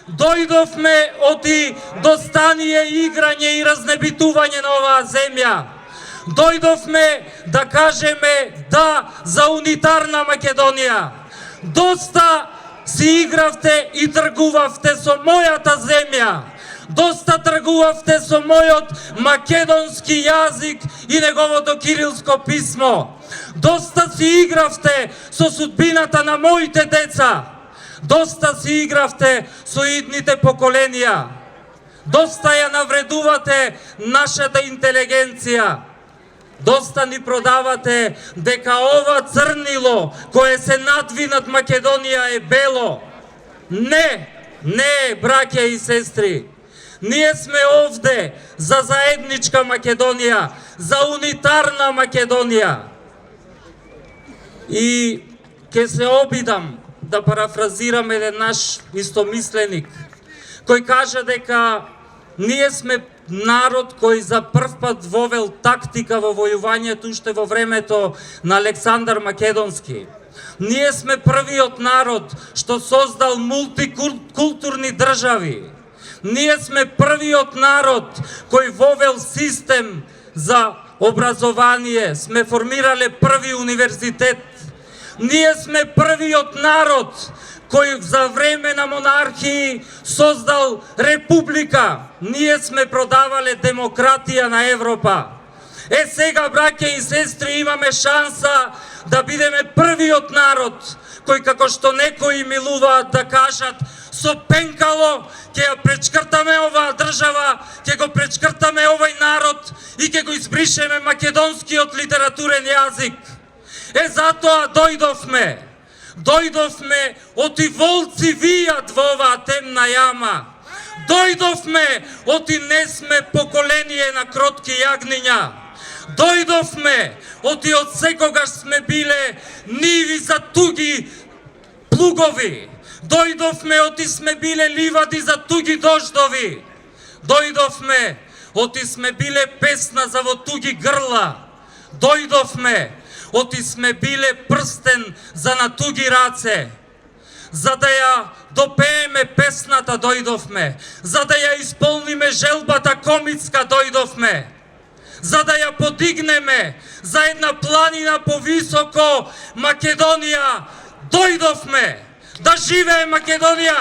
Дојдовме оти достание, играње и разнебитување на оваа земја. Дојдовме да кажеме да за унитарна Македонија. Доста си игравте и тргувавте со мојата земја. Доста тргувавте со мојот македонски јазик и неговото кирилско писмо. Доста си игравте со судбината на моите деца. Доста си игравте со идните поколенија. Доста ја навредувате нашата интелигенција. Доста ни продавате дека ова црнило кое се надви над Македонија е бело. Не, браќа и сестри. Ние сме овде за заедничка Македонија, за унитарна Македонија. И ќе се обидам да парафразирам еден наш истомисленик, кој кажа дека ние сме народ кој за прв пат вовел тактика во војувањето уште во времето на Александар Македонски. Ние сме првиот народ што создал мултикултурни држави. Ние сме првиот народ кој вовел систем за образование, сме формирале први универзитет. Ние сме првиот народ кој за време на монархии создал република. Ние сме продавале демократија на Европа. Сега, браќа и сестри, имаме шанса да бидеме првиот народ кој, како што некои милуваат да кажат, со пенкало ќе ја пречкртаме оваа држава, ќе го пречкртаме овој народ и ќе го избришеме македонскиот литературен јазик. Затоа дојдовме. Дојдовме, оти волци вијат во оваа темна јама. Дојдовме, оти не сме поколение на кротки јагниња. Дојдовме, оти од секогаш сме биле ниви за туги плугови. Дојдовме, оти сме биле ливади за туги дождови. Дојдовме, оти сме биле песна за во туги грла. Дојдовме, оти сме биле прстен за на туги раце. За да ја допееме песната дојдовме, за да ја исполниме желбата комицка дојдовме, за да ја подигнеме за една планина повисоко Македонија дојдовме. Да живее Македонија!